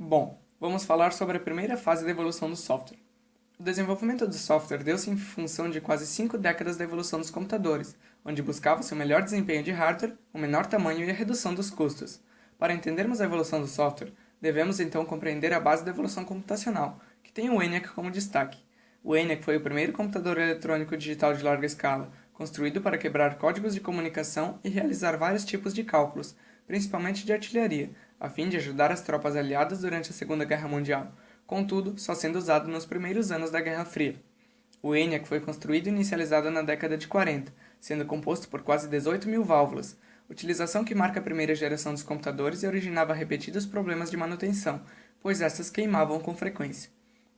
Bom, vamos falar sobre a primeira fase da evolução do software. O desenvolvimento do software deu-se em função de quase 5 décadas da evolução dos computadores, onde buscava-se o melhor desempenho de hardware, o menor tamanho e a redução dos custos. Para entendermos a evolução do software, devemos então compreender a base da evolução computacional, que tem o ENIAC como destaque. O ENIAC foi o primeiro computador eletrônico digital de larga escala, construído para quebrar códigos de comunicação e realizar vários tipos de cálculos, principalmente de artilharia, a fim de ajudar as tropas aliadas durante a Segunda Guerra Mundial, contudo, só sendo usado nos primeiros anos da Guerra Fria. O ENIAC foi construído e inicializado na década de 40, sendo composto por quase 18.000 válvulas, utilização que marca a primeira geração dos computadores e originava repetidos problemas de manutenção, pois estas queimavam com frequência.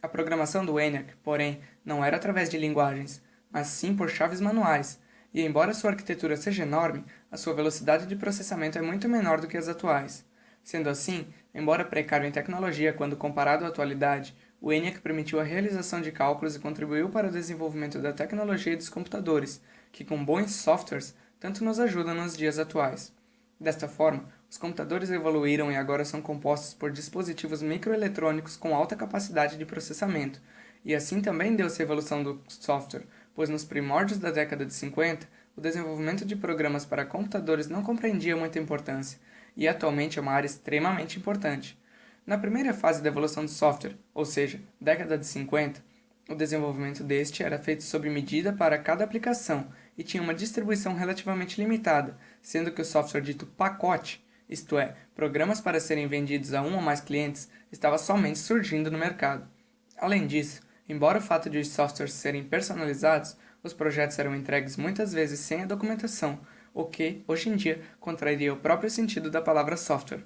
A programação do ENIAC, porém, não era através de linguagens, mas sim por chaves manuais, e embora sua arquitetura seja enorme, a sua velocidade de processamento é muito menor do que as atuais. Sendo assim, embora precário em tecnologia quando comparado à atualidade, o ENIAC permitiu a realização de cálculos e contribuiu para o desenvolvimento da tecnologia e dos computadores, que com bons softwares tanto nos ajudam nos dias atuais. Desta forma, os computadores evoluíram e agora são compostos por dispositivos microeletrônicos com alta capacidade de processamento, e assim também deu-se a evolução do software, pois nos primórdios da década de 50, o desenvolvimento de programas para computadores não compreendia muita importância, e atualmente é uma área extremamente importante. Na primeira fase da evolução do software, ou seja, década de 50, o desenvolvimento deste era feito sob medida para cada aplicação e tinha uma distribuição relativamente limitada, sendo que o software dito pacote, isto é, programas para serem vendidos a um ou mais clientes, estava somente surgindo no mercado. Além disso, embora o fato de os softwares serem personalizados, os projetos eram entregues muitas vezes sem a documentação, o que, hoje em dia, contraria o próprio sentido da palavra software.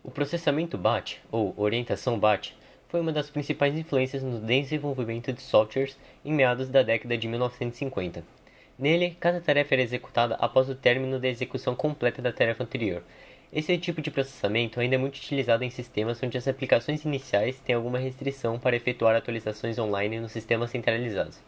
O processamento BAT, ou orientação BAT, foi uma das principais influências no desenvolvimento de softwares em meados da década de 1950. Nele, cada tarefa era executada após o término da execução completa da tarefa anterior. Esse tipo de processamento ainda é muito utilizado em sistemas onde as aplicações iniciais têm alguma restrição para efetuar atualizações online nos sistemas centralizados.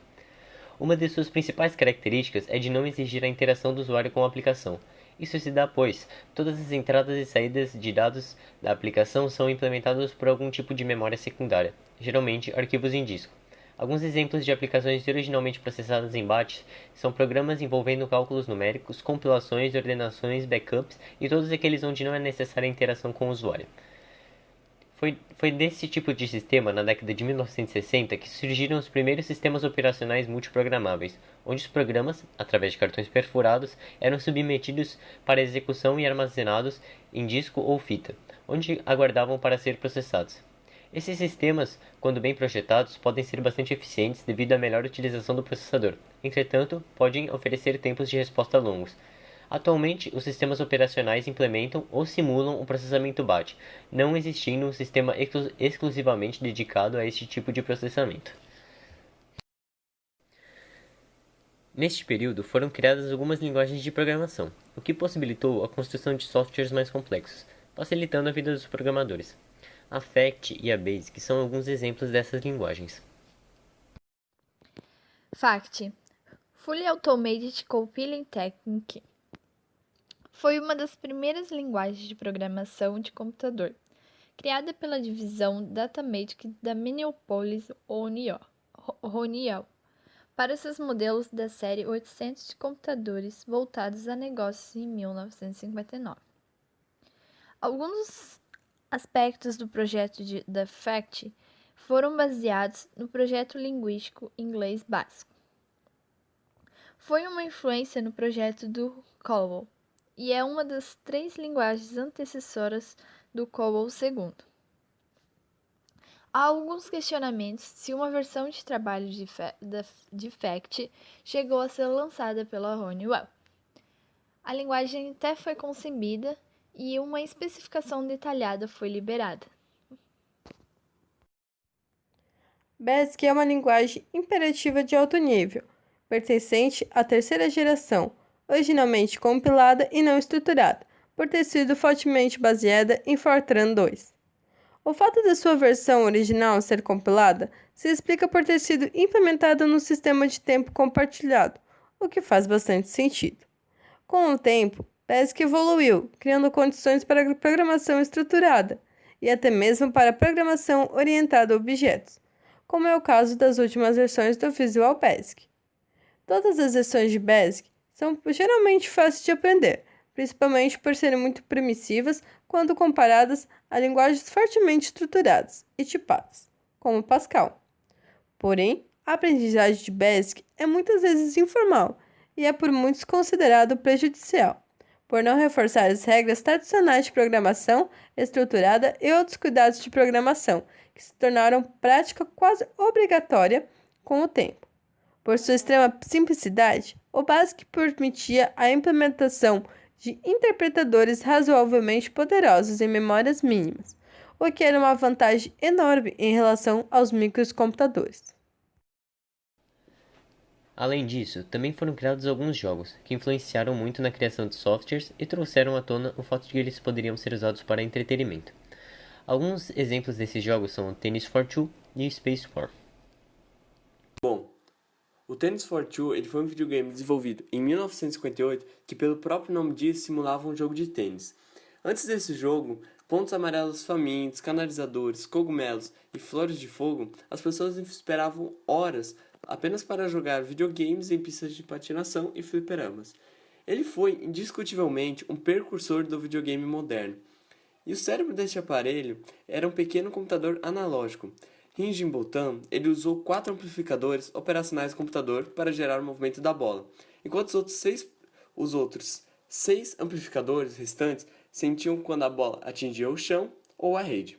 Uma de suas principais características é de não exigir a interação do usuário com a aplicação. Isso se dá pois todas as entradas e saídas de dados da aplicação são implementadas por algum tipo de memória secundária, geralmente arquivos em disco. Alguns exemplos de aplicações originalmente processadas em batch são programas envolvendo cálculos numéricos, compilações, ordenações, backups e todos aqueles onde não é necessária a interação com o usuário. Foi desse tipo de sistema, na década de 1960, que surgiram os primeiros sistemas operacionais multiprogramáveis, onde os programas, através de cartões perfurados, eram submetidos para execução e armazenados em disco ou fita, onde aguardavam para ser processados. Esses sistemas, quando bem projetados, podem ser bastante eficientes devido à melhor utilização do processador. Entretanto, podem oferecer tempos de resposta longos. Atualmente, os sistemas operacionais implementam ou simulam o processamento BAT, não existindo um sistema exclusivamente dedicado a este tipo de processamento. Neste período, foram criadas algumas linguagens de programação, o que possibilitou a construção de softwares mais complexos, facilitando a vida dos programadores. A FACT e a BASIC são alguns exemplos dessas linguagens. FACT Fully Automated Compiling Technique foi uma das primeiras linguagens de programação de computador, criada pela divisão Datamatic da Minneapolis Union para seus modelos da série 800 de computadores voltados a negócios em 1959. Alguns aspectos do projeto da FACT foram baseados no projeto linguístico inglês básico. Foi uma influência no projeto do COBOL e é uma das 3 linguagens antecessoras do COBOL II. Há alguns questionamentos se uma versão de trabalho de FACT chegou a ser lançada pela Honeywell. A linguagem até foi concebida e uma especificação detalhada foi liberada. BASIC é uma linguagem imperativa de alto nível, pertencente à terceira geração, originalmente compilada e não estruturada, por ter sido fortemente baseada em Fortran 2. O fato de sua versão original ser compilada se explica por ter sido implementada no sistema de tempo compartilhado, o que faz bastante sentido. Com o tempo, BASIC evoluiu, criando condições para a programação estruturada e até mesmo para a programação orientada a objetos, como é o caso das últimas versões do Visual Basic. Todas as versões de BASIC são geralmente fáceis de aprender, principalmente por serem muito permissivas quando comparadas a linguagens fortemente estruturadas e tipadas, como Pascal. Porém, a aprendizagem de BASIC é muitas vezes informal e é por muitos considerado prejudicial, por não reforçar as regras tradicionais de programação estruturada e outros cuidados de programação, que se tornaram prática quase obrigatória com o tempo. Por sua extrema simplicidade, o BASIC permitia a implementação de interpretadores razoavelmente poderosos em memórias mínimas, o que era uma vantagem enorme em relação aos microcomputadores. Além disso, também foram criados alguns jogos, que influenciaram muito na criação de softwares e trouxeram à tona o fato de que eles poderiam ser usados para entretenimento. Alguns exemplos desses jogos são o Tennis for Two e o Space War. Bom, o Tennis for Two ele foi um videogame desenvolvido em 1958 que, pelo próprio nome diz, simulava um jogo de tênis. Antes desse jogo, pontos amarelos famintos, canalizadores, cogumelos e flores de fogo, as pessoas esperavam horas apenas para jogar videogames em pistas de patinação e fliperamas. Ele foi, indiscutivelmente, um precursor do videogame moderno. E o cérebro deste aparelho era um pequeno computador analógico. Higginbotham ele usou 4 amplificadores operacionais do computador para gerar o movimento da bola, enquanto os outros 6 amplificadores restantes sentiam quando a bola atingia o chão ou a rede.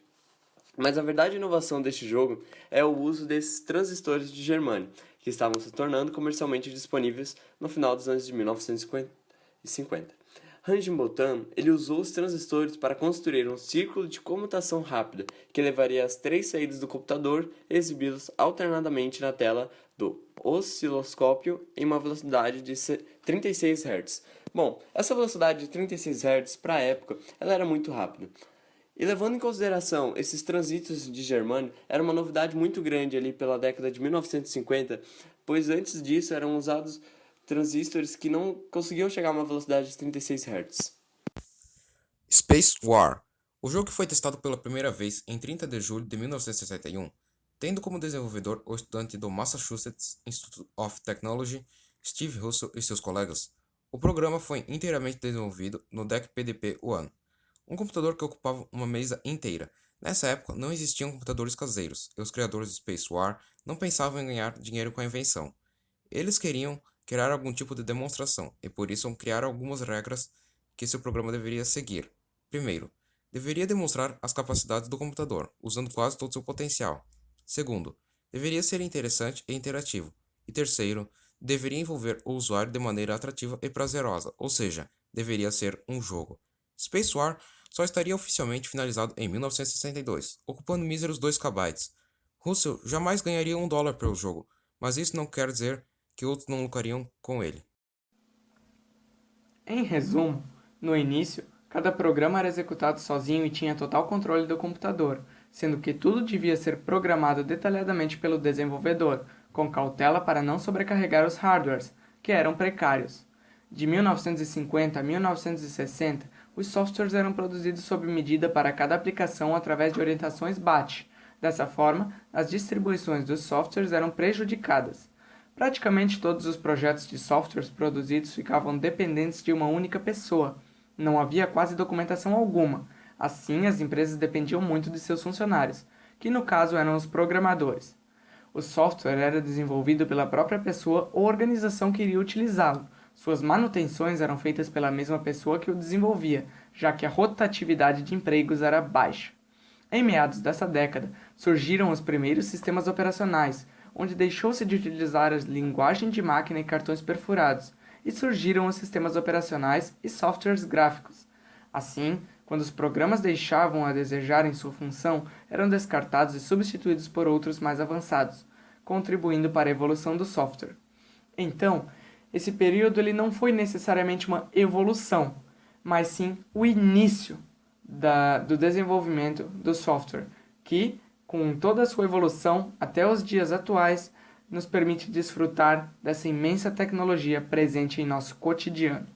Mas a verdadeira inovação deste jogo é o uso desses transistores de germânio, que estavam se tornando comercialmente disponíveis no final dos anos de 1950. Higginbotham ele usou os transistores para construir um círculo de comutação rápida que levaria as 3 saídas do computador e exibi-los alternadamente na tela do osciloscópio em uma velocidade de 36 Hz. Bom, essa velocidade de 36 Hz para a época ela era muito rápida. E levando em consideração esses transistores de germânio, era uma novidade muito grande ali pela década de 1950, pois antes disso eram usados transistores que não conseguiam chegar a uma velocidade de 36 Hz. Space War. O jogo foi testado pela primeira vez em 30 de julho de 1961, tendo como desenvolvedor o estudante do Massachusetts Institute of Technology, Steve Russell e seus colegas. O programa foi inteiramente desenvolvido no DEC PDP-1, um computador que ocupava uma mesa inteira. Nessa época, não existiam computadores caseiros, e os criadores de Space War não pensavam em ganhar dinheiro com a invenção. Eles queriam criar algum tipo de demonstração, e por isso criaram algumas regras que seu programa deveria seguir. Primeiro, deveria demonstrar as capacidades do computador, usando quase todo seu potencial. Segundo, deveria ser interessante e interativo. E terceiro, deveria envolver o usuário de maneira atrativa e prazerosa, ou seja, deveria ser um jogo. Space War só estaria oficialmente finalizado em 1962, ocupando míseros 2 KB. Russell jamais ganharia $1 pelo jogo, mas isso não quer dizer que outros não lucrariam com ele. Em resumo, no início, cada programa era executado sozinho e tinha total controle do computador, sendo que tudo devia ser programado detalhadamente pelo desenvolvedor, com cautela para não sobrecarregar os hardwares, que eram precários. De 1950 a 1960, os softwares eram produzidos sob medida para cada aplicação através de orientações BAT. Dessa forma, as distribuições dos softwares eram prejudicadas. Praticamente todos os projetos de softwares produzidos ficavam dependentes de uma única pessoa. Não havia quase documentação alguma. Assim, as empresas dependiam muito de seus funcionários, que no caso eram os programadores. O software era desenvolvido pela própria pessoa ou organização que iria utilizá-lo. Suas manutenções eram feitas pela mesma pessoa que o desenvolvia, já que a rotatividade de empregos era baixa. Em meados dessa década, surgiram os primeiros sistemas operacionais, onde deixou-se de utilizar a linguagem de máquina e cartões perfurados, e surgiram os sistemas operacionais e softwares gráficos. Assim, quando os programas deixavam a desejar em sua função, eram descartados e substituídos por outros mais avançados, contribuindo para a evolução do software. Então, esse período ele não foi necessariamente uma evolução, mas sim o início do desenvolvimento do software, que, com toda a sua evolução até os dias atuais, nos permite desfrutar dessa imensa tecnologia presente em nosso cotidiano.